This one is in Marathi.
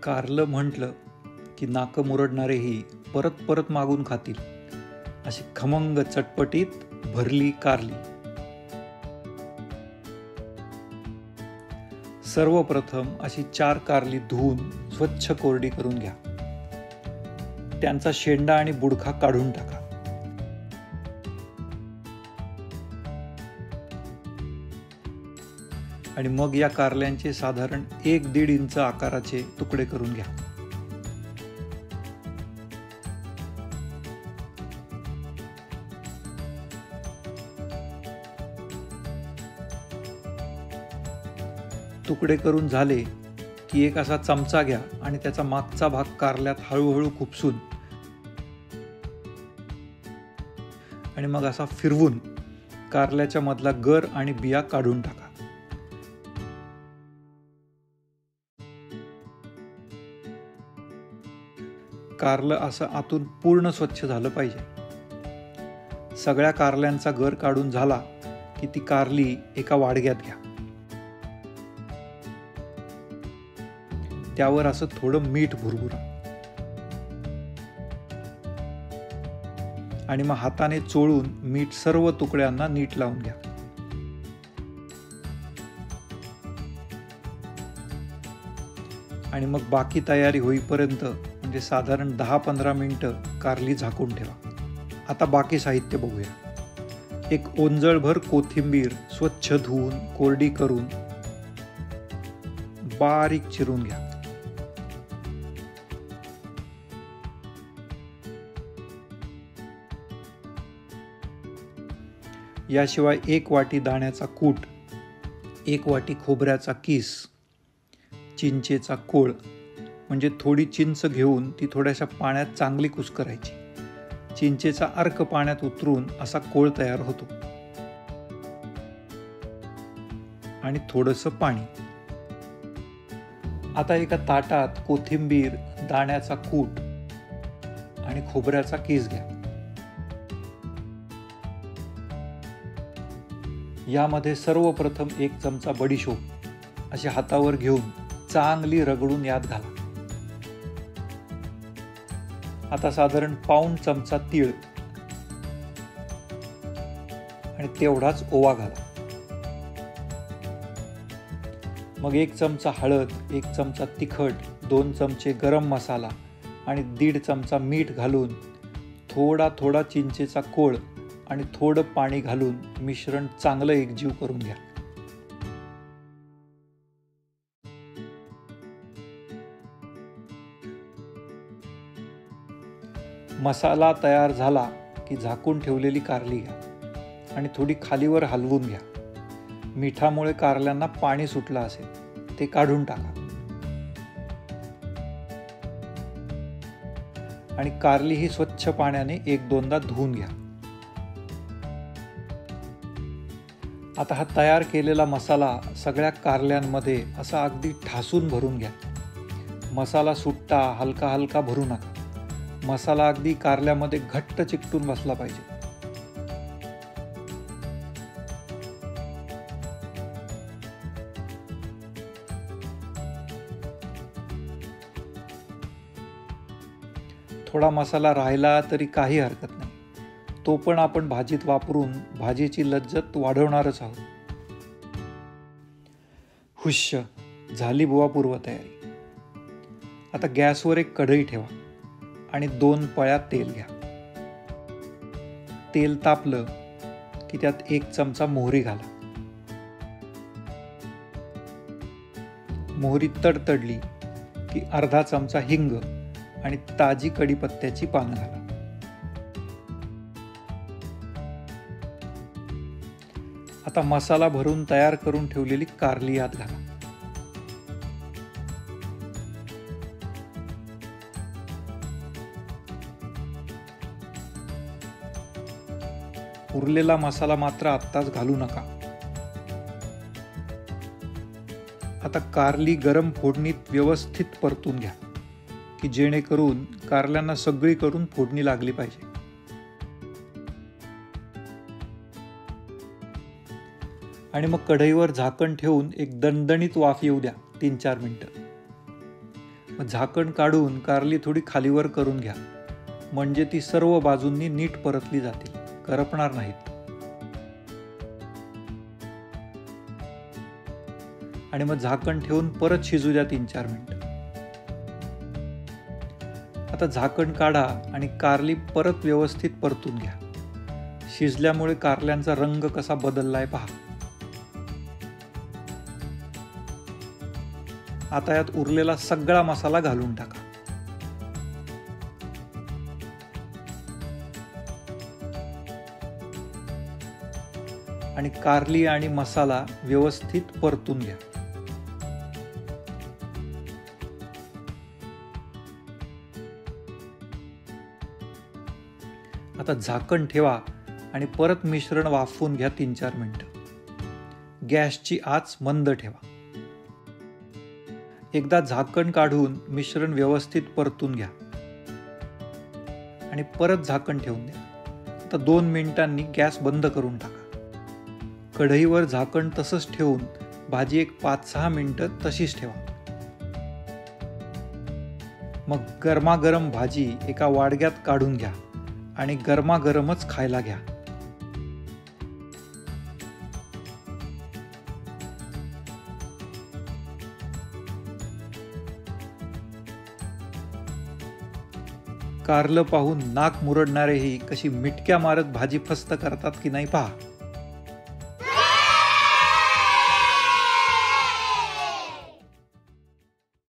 कारलं म्हटलं की नाकं मुरडणारेही परत परत मागून खातील, अशी खमंग चटपटीत भरली कारली. सर्वप्रथम अशी 4 कारली धुवून स्वच्छ कोरडी करून घ्या. त्यांचा शेंडा आणि बुडखा काढून टाका. आणि मग या कारल्यांचे साधारण 1-1.5 इंच आकाराचे तुकडे करून घ्या. तुकडे करून झाले की एक असा चमचा घ्या आणि त्याचा मागचा भाग कारल्यात हळूहळू खुपसून आणि मग असा फिरवून कारल्याच्या मधला गर आणि बिया काढून टाका. कारलं असं आतून पूर्ण स्वच्छ झालं पाहिजे. सगळ्या कारल्यांचा गर काढून झाला की ती कारली एका वाडग्यात घ्या. त्यावर असं थोडं मीठ भुरभुरा आणि मग हाताने चोळून मीठ सर्व तुकड्यांना नीट लावून घ्या. आणि मग बाकी तयारी होईपर्यंत म्हणजे साधारण 10-15 मिनिटं कारली झाकून ठेवा. आता बाकी साहित्य बघूया. एक ओंजळभर कोथिंबीर स्वच्छ धुवून कोरडी करून बारीक चिरून घ्या. याशिवाय 1 वाटी दाण्याचा कूट, 1 वाटी खोबऱ्याचा किस, चिंचेचा कोळ म्हणजे थोडी चिंच घेऊन ती थोड्याशा पाण्यात चांगली कुस्करायची. चिंचेचा अर्क पाण्यात उतरून असा कोळ तयार होतो. आणि थोडंसं पाणी. आता एका ताटात कोथिंबीर, दाण्याचा कूट आणि खोबऱ्याचा किस घ्या. यामध्ये सर्वप्रथम 1 चमचा बडीशोप अशी हातावर घेऊन चांगली रगडून यात घाला. आता साधारण पाऊण चमचा तीळ आणि तेवढाच ओवा घाला. मग 1 चमचा हळद, 1 चमचा तिखट, 2 चमचे गरम मसाला आणि 1.5 चमचा मीठ घालून थोडा थोडा चिंचेचा कोळ आणि थोडं पाणी घालून मिश्रण चांगलं एकजीव करून घ्या. मसाला तयार झाला की झाकून ठेवलेली कारली घ्या आणि थोडी खालीवर हलवून घ्या. मिठामुळे कारल्यांना पाणी सुटलं असेल ते काढून टाका. आणि कारली ही स्वच्छ पाण्याने 1-2दा धुवून घ्या. आता हा तयार केलेला मसाला सगळ्या कारल्यांमध्ये असा अगदी ठासून भरून घ्या. मसाला सुट्टा हलका हलका भरू नका. मसाला अगदी कारल्यामध्ये घट्ट चिकटून बसला पाहिजे. थोडा मसाला राहिला तरी काही हरकत नाही. तो पण आपण भाजीत वापरून भाजीची लज्जत वाढवणारच आहोत. हुश्य, झाली बुवा पूर्वतयारी. आता गॅसवर एक कढई ठेवा आणि 2 पळ्या तेल घ्या. तेल तापलं की त्यात 1 चमचा मोहरी घाला. मोहरी तडतडली की अर्धा चमचा हिंग आणि ताजी कढीपत्त्याची पानं घाला. आता मसाला भरून तयार करून ठेवलेली कारली यात घाला. उरलेला मसाला मात्र आत्ताच घालू नका. आता कारली गरम फोडणीत व्यवस्थित परतून घ्या की जेणेकरून कारल्यांना सगळीकडून फोडणी लागली पाहिजे. आणि मग कढईवर झाकण ठेवून एक दणदणीत वाफ येऊ द्या 3-4 मिनिटं. मग झाकण काढून कारली थोडी खालीवर करून घ्या, म्हणजे ती सर्व बाजूंनी नीट परतली जातील, करपणार नाहीत. आणि मग झाकण ठेवून परत शिजू द्या 3-4 मिनिटं. आता झाकण काढा आणि कारली परत व्यवस्थित परतून घ्या. शिजल्यामुळे कारल्यांचा रंग कसा बदललाय पहा. आता यात उरलेला सगळा मसाला घालून टाका. आणि कारली आणि मसाला व्यवस्थित परतून घ्या. आता झाकण ठेवा आणि परत मिश्रण वाफवून घ्या 3-4 मिनिटं. गॅसची आच मंद ठेवा. एकदा झाकण काढून मिश्रण व्यवस्थित परतून घ्या आणि परत झाकण ठेवून द्या. आता 2 मिनिटांनी गॅस बंद करून टाका. कढईवर झाकण तसंच ठेवून भाजी एक 5-6 मिनिटं तशीच ठेवा. मग गरमागरम भाजी एका वाडग्यात काढून घ्या आणि गरमागरमच खायला घ्या. कारलं पाहून नाक मुरडणारेही कशी मिटक्या मारत भाजी फस्त करतात की नाही पहा.